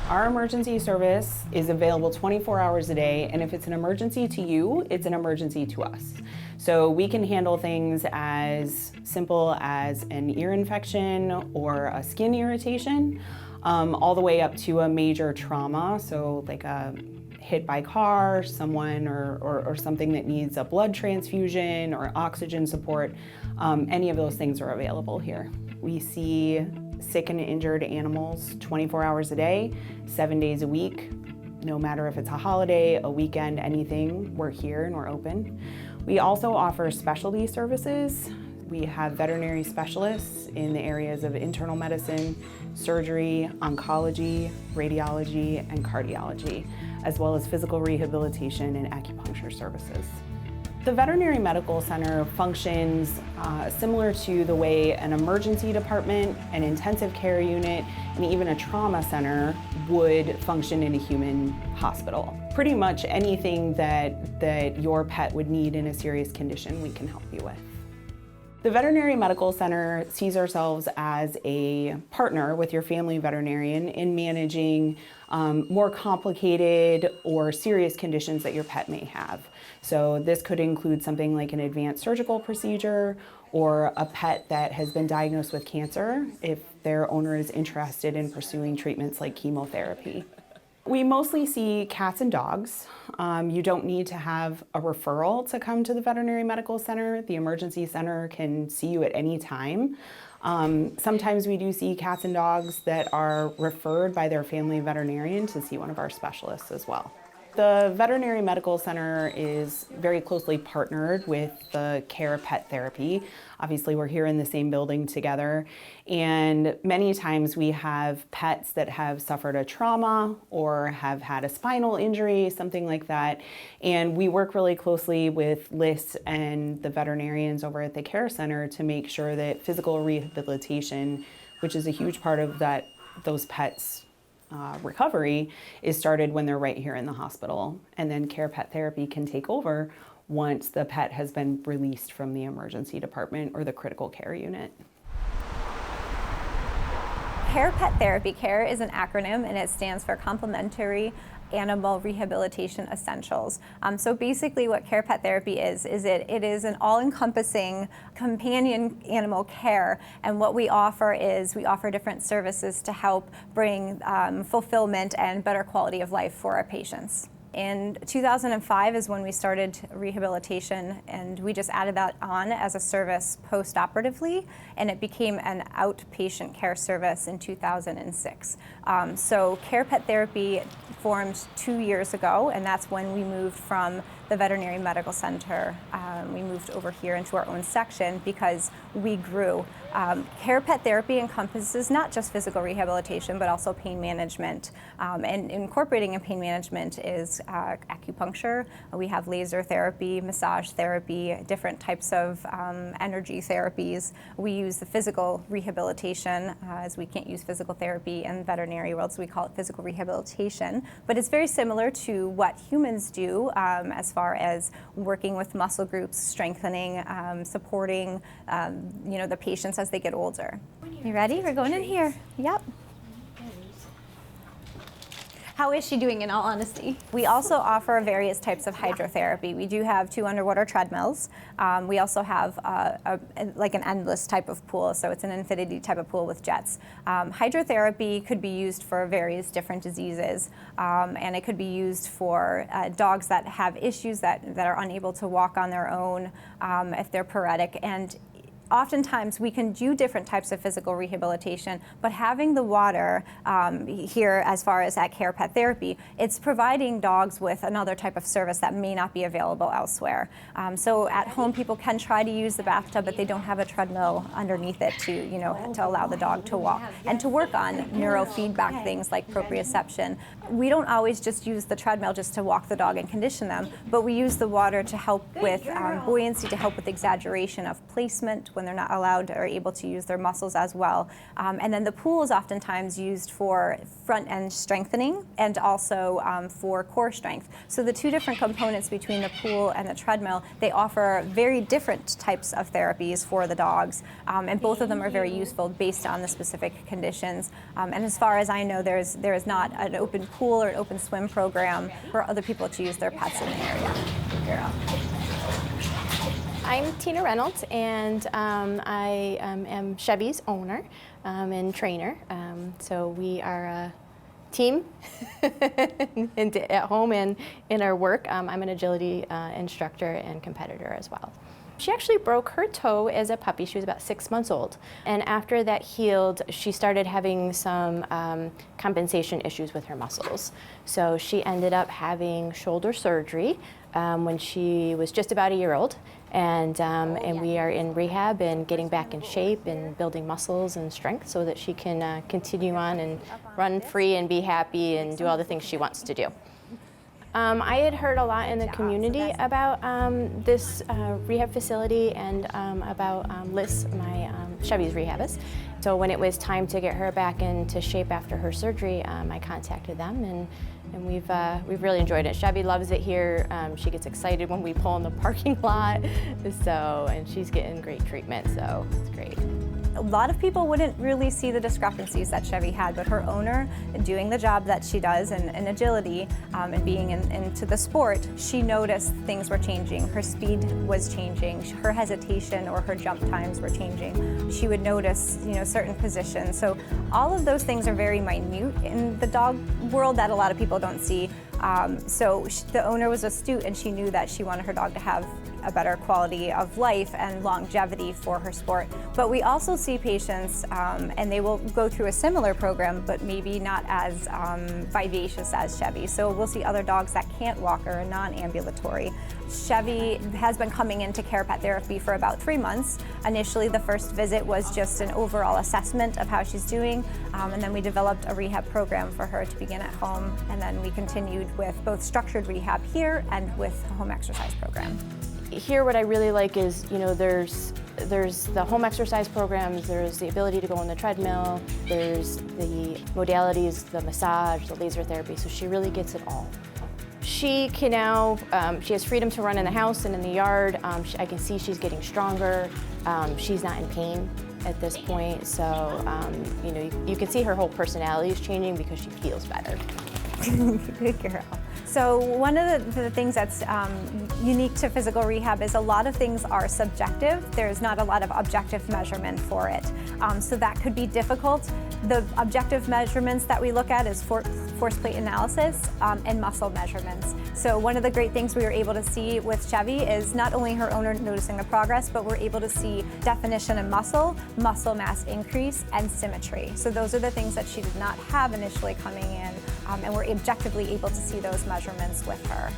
Our emergency service is available 24 hours a day, and if it's an emergency to you, it's an emergency to us. So we can handle things as simple as an ear infection or a skin irritation, all the way up to a major trauma, so like a hit by car, someone or something that needs a blood transfusion or oxygen support. Any of those things are available here. We see sick and injured animals 24 hours a day, 7 days a week. No matter if it's a holiday, a weekend, anything, we're here and we're open. We also offer specialty services. We have veterinary specialists in the areas of internal medicine, surgery, oncology, radiology, and cardiology, as well as physical rehabilitation and acupuncture services. The Veterinary Medical Center functions similar to the way an emergency department, an intensive care unit, and even a trauma center would function in a human hospital. Pretty much anything that your pet would need in a serious condition, we can help you with. The Veterinary Medical Center sees ourselves as a partner with your family veterinarian in managing more complicated or serious conditions that your pet may have. So this could include something like an advanced surgical procedure or a pet that has been diagnosed with cancer if their owner is interested in pursuing treatments like chemotherapy. We mostly see cats and dogs. You don't need to have a referral to come to the Veterinary Medical Center. The emergency center can see you at any time. Sometimes we do see cats and dogs that are referred by their family veterinarian to see one of our specialists as well. The Veterinary Medical Center is very closely partnered with the Care Pet Therapy. Obviously, we're here in the same building together, and many times we have pets that have suffered a trauma or have had a spinal injury, something like that, and we work really closely with Liz and the veterinarians over at the Care Center to make sure that physical rehabilitation, which is a huge part of those pets' recovery, is started when they're right here in the hospital, and then Care Pet Therapy can take over once the pet has been released from the emergency department or the critical care unit. Care Pet Therapy. CARE is an acronym, and it stands for Complementary Animal Rehabilitation Essentials. So basically what Care Pet Therapy is it is an all-encompassing companion animal care, and what we offer is we offer different services to help bring fulfillment and better quality of life for our patients. In 2005 is when we started rehabilitation, and we just added that on as a service post-operatively, and it became an outpatient care service in 2006. So Care Pet Therapy formed 2 years ago, and that's when we moved from the Veterinary Medical Center. We moved over here into our own section because we grew. Care Pet Therapy encompasses not just physical rehabilitation, but also pain management. And incorporating in pain management is acupuncture. We have laser therapy, massage therapy, different types of energy therapies. We use the physical rehabilitation, as we can't use physical therapy in the veterinary world, so we call it physical rehabilitation. But it's very similar to what humans do as far as working with muscle groups, strengthening, supporting the patients as they get older. You ready? We're going in here. Yep. How is she doing, in all honesty? We also offer various types of hydrotherapy. We do have 2 underwater treadmills. We also have like an endless type of pool, so it's an infinity type of pool with jets. Hydrotherapy could be used for various different diseases, and it could be used for dogs that have issues that are unable to walk on their own, if they're paretic. And oftentimes we can do different types of physical rehabilitation, but having the water here, as far as at Care Pet Therapy, it's providing dogs with another type of service that may not be available elsewhere. So at home, people can try to use the bathtub, but they don't have a treadmill underneath it to allow the dog to walk and to work on neurofeedback things like proprioception. We don't always just use the treadmill just to walk the dog and condition them, but we use the water to help with buoyancy, to help with exaggeration of placement, when they're not allowed or able to use their muscles as well. And then the pool is oftentimes used for front end strengthening and also for core strength. So the two different components between the pool and the treadmill, they offer very different types of therapies for the dogs, and both of them are very useful based on the specific conditions. And as far as I know, there is not an open pool or an open swim program for other people to use their pets in the area. Girl. I'm Tina Reynolds, and I am Chevy's owner and trainer. So we are a team at home and in our work. I'm an agility instructor and competitor as well. She actually broke her toe as a puppy. She was about 6 months old. And after that healed, she started having some compensation issues with her muscles. So she ended up having shoulder surgery when she was just about a year old. And we are in rehab and getting back in shape and building muscles and strength so that she can continue on and run free and be happy and do all the things she wants to do. I had heard a lot in the community about this rehab facility and about Liz, my Chevy's rehabist. So when it was time to get her back into shape after her surgery, I contacted them, and we've really enjoyed it. Chevy loves it here. She gets excited when we pull in the parking lot. And she's getting great treatment, so it's great. A lot of people wouldn't really see the discrepancies that Chevy had, but her owner, doing the job that she does in agility and being into the sport, she noticed things were changing. Her speed was changing. Her hesitation or her jump times were changing. She would notice, certain positions. So all of those things are very minute in the dog world that a lot of people don't see. The owner was astute, and she knew that she wanted her dog to have a better quality of life and longevity for her sport. But we also see patients, and they will go through a similar program, but maybe not as vivacious as Chevy. So we'll see other dogs that can't walk or are non-ambulatory. Chevy has been coming into Care Pet Therapy for about 3 months. Initially, the first visit was just an overall assessment of how she's doing, and then we developed a rehab program for her to begin at home, and then we continued with both structured rehab here and with a home exercise program. Here, what I really like is, there's the home exercise programs, there's the ability to go on the treadmill, there's the modalities, the massage, the laser therapy, so she really gets it all. She can now, she has freedom to run in the house and in the yard. I can see she's getting stronger. She's not in pain at this point, so you can see her whole personality is changing because she feels better. Good girl. So one of the things that's unique to physical rehab is a lot of things are subjective. There's not a lot of objective measurement for it. So that could be difficult. The objective measurements that we look at is force plate analysis and muscle measurements. So one of the great things we were able to see with Chevy is not only her owner noticing the progress, but we're able to see definition in muscle mass increase, and symmetry. So those are the things that she did not have initially coming in, and we're objectively able to see those measurements with her.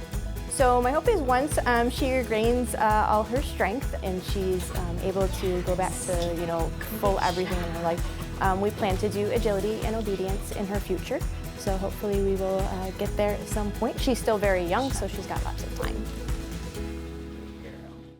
So my hope is once she regains all her strength and she's able to go back to full everything in her life, we plan to do agility and obedience in her future. So hopefully we will get there at some point. She's still very young, so she's got lots of time.